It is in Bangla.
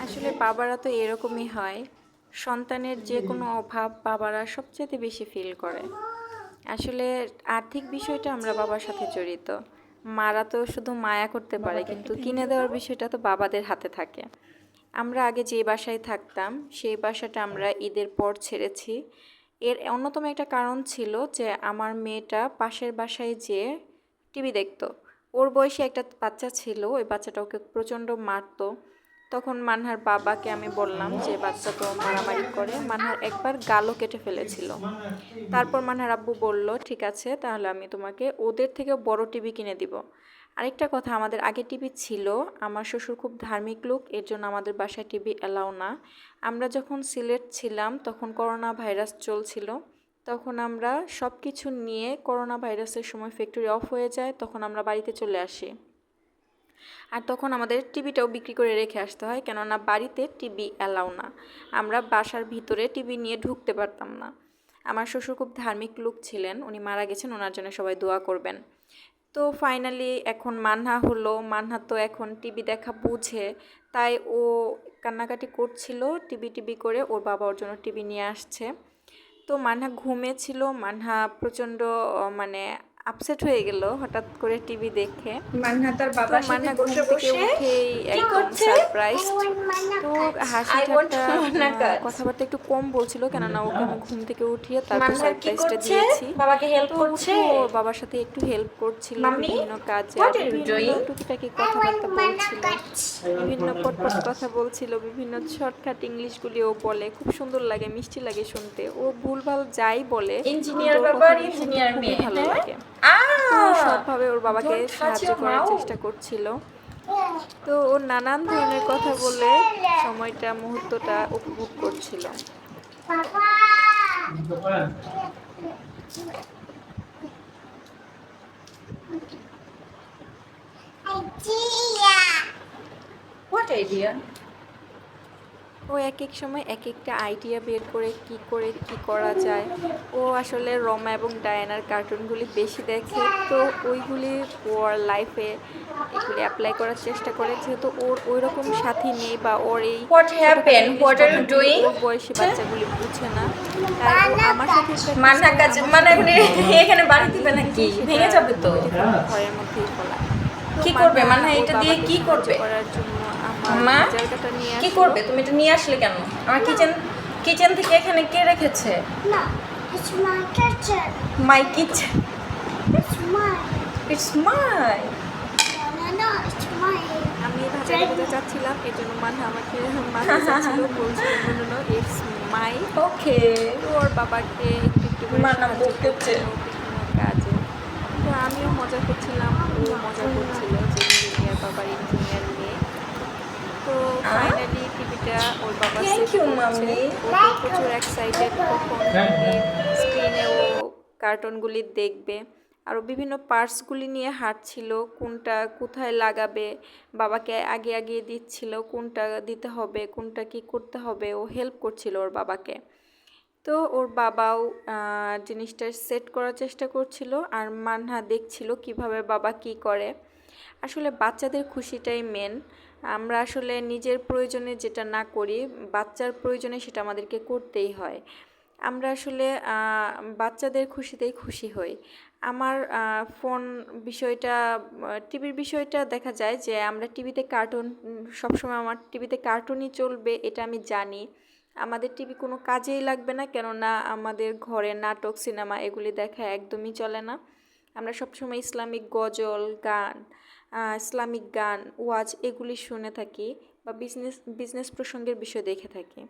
আসলে বাবারা তো এরকমই হয়। সন্তানের যে কোনো অভাব বাবারা সবচেয়ে বেশি ফিল করে। আসলে আর্থিক বিষয়টা আমরা বাবার সাথে জড়িত। মারা তো শুধু মায়া করতে পারে, কিন্তু কিনে দেওয়ার বিষয়টা তো বাবাদের হাতে থাকে। আমরা আগে যে বাসায় থাকতাম সেই বাসাটা আমরা ঈদের পর ছেড়েছি। এর অন্যতম একটা কারণ ছিল যে আমার মেয়েটা পাশের বাসায় যেয়ে টিভি দেখতো। ওর বয়সী একটা বাচ্চা ছিল, ওই বাচ্চাটা ওকে প্রচণ্ড মারতো। তখন মানহার বাবাকে আমি বললাম যে বাচ্চা তো মারামারি করে, মানহার একবার গালও কেটে ফেলেছিল। তারপর মানহার আব্বু বলল, ঠিক আছে তাহলে আমি তোমাকে ওদের থেকে বড় টিভি কিনে দিব। আরেকটা কথা, আমাদের আগে টিভি ছিল, আমার শ্বশুর খুব ধার্মিক লোক, এর জন্য আমাদের বাসায় টিভি অ্যালাউ না। আমরা যখন সিলেট ছিলাম তখন করোনা ভাইরাস চলছিল। তখন আমরা সব কিছু নিয়ে, করোনা ভাইরাসের সময় ফ্যাক্টরি অফ হয়ে যায়, তখন আমরা বাড়িতে চলে আসি। আর তখন আমাদের টিভিটাও বিক্রি করে রেখে আসতে হয়, কেননা বাড়িতে টিভি অ্যালাউ না। আমরা বাসার ভিতরে টিভি নিয়ে ঢুকতে পারতাম না। আমার শ্বশুর খুব ধার্মিক লোক ছিলেন, উনি মারা গেছেন, ওনার জন্য সবাই দোয়া করবেন। তো ফাইনালি এখন মানহা হলো, মানহা তো এখন টিভি দেখা বুঝে, তাই ও কান্নাকাটি করছিল, টিভি টিভি করে ওর বাবা ওর জন্য টিভি নিয়ে আসছে। তো মানহা ঘুমিয়েছিল, মানহা প্রচণ্ড মানে আপসেট হয়ে গেল হঠাৎ করে টিভি দেখে। মান্না তার তো বাবার সাথে মান্না ঘুম বসে থেকে বসে উঠেই কি একদম করছে? সারপ্রাইজ। তো হাসি আই ওয়ান্ট ঠাট্টা মান্না কাজ। কথাবার্তা একটু কম বলছিল, কেননা ওকে আমি ঘুম থেকে উঠিয়ে তারপর মান্না কি সারপ্রাইজটা করছে? দিয়েছি। বাবাকে হেল্প তো করছে? উঠে ওর বাবার সাথে একটু হেল্প করছিল, মাম্মি, বিভিন্ন কাজে আর হোয়াট আর ইউ বিভিন্ন ডুইং? টুকিটাকি কথাবার্তা বলছিল, বিভিন্ন পটপট কথা বলছিল, বিভিন্ন শর্টকাট ইংলিশগুলি ও বলে, খুব সুন্দর লাগে, মিষ্টি লাগে শুনতে। ও ভুলভাল যাই বলে কিন্তু ইঞ্জিনিয়ার ওর বাবার কথাগুলি শুনতে ইঞ্জিনিয়ার খুবই মেয়ে, ভালো হ্যাঁ? লাগে। তো সবভাবে ওর বাবাকে ডোন্ট টাচ সাহায্য ইওর করার মাউথ। চেষ্টা করছিল। তো ও নানান ধরনের কথা বলে সময়টা, মুহূর্তটা উপভোগ করছিল। What idea? ও এক এক সময় এক একটা আইডিয়া বের করে কি করা যায়। ও আসলে রমা এবং ডায়ানার কার্টুনগুলি বেশি দেখে, তো ওইগুলি ওর লাইফে এগুলি অ্যাপ্লাই করার চেষ্টা করে, যেহেতু ওর ওই রকম সাথী নেই বা ওর এই হোয়াট ছোটোখাটো happen? English what are you কথাগুলি ডুইং? ওর বয়সী বাচ্চাগুলি বুঝে না। তাই ও আমার সাথে প্র্যাকটিস মান্না করে, কাজ আমার মানে সাথে এখন এখানে বাড়ি দিবে নাকি? সেটা ভেঙে যাবে তো। ঘরের মধ্যেই ফলায়। তো কি করবে মান্না? ওর এটা দিয়ে বাবাকে কি সাহায্য করবে? করার জন্য আমার মা, গিজার কাটা নিয়ে কি আসলো। করবে? তুমি এটা নিয়ে আসলে কেন? আমার কিচেন থেকে এখানে কে রেখেছে? No, it's my kitchen. My kitchen. It's mine. It's my. No, it's mine. আমি ভাষাটা বোঝা চাচ্ছিলাম, এই জন্য আমাকে মানতে চাচ্ছিল, বলছিল নো ইটস মাই। ওকে। তো ওর বাবাকে একটু একটু করে মান্না সাহায্য বকতেছে। করছিল বিভিন্ন কাজে। তো আমিও মজা করছিলাম, ও মজা করছিল যে ইঞ্জিনিয়ার, বাবার ইঞ্জিনিয়ার মেয়ে। তো ফাইনালি টিভিটা ওর বাবা থ্যাংক সেট ইউ করছে। মাম্মি। ও তো প্রচুর এক্সাইটেড, কখন স্ক্রিনে ও কার্টুনগুলি দেখবে। আরও বিভিন্ন পার্টসগুলি নিয়ে হাঁটছিল, কোনটা কোথায় লাগাবে, বাবাকে আগে আগিয়ে দিচ্ছিল, কোনটা দিতে হবে, কোনটা কি করতে হবে, ও হেল্প করছিল ওর বাবাকে। তো ওর বাবাও জিনিসটা সেট করার চেষ্টা করছিল, আর মানহা দেখছিল কিভাবে বাবা কি করে। আসলে বাচ্চাদের খুশিটাই মেন। আমরা আসলে নিজের প্রয়োজনে যেটা না করি, বাচ্চার প্রয়োজনে সেটা আমাদেরকে করতেই হয়। আমরা আসলে বাচ্চাদের খুশিতেই খুশি হই। আমার ফোন বিষয়টা, টিভির বিষয়টা দেখা যায় যে আমরা টিভিতে কার্টুন, সবসময় আমার টিভিতে কার্টুনই চলবে এটা আমি জানি। আমাদের টিভি কোনো কাজেই লাগবে না, কেননা আমাদের ঘরে নাটক, সিনেমা এগুলি দেখা একদমই চলে না। আমরা সবসময় ইসলামিক গজল গান, ইসলামিক গান, ওয়াজ এগুলি শুনে থাকি, বা বিজনেস প্রসঙ্গের বিষয় দেখে থাকি।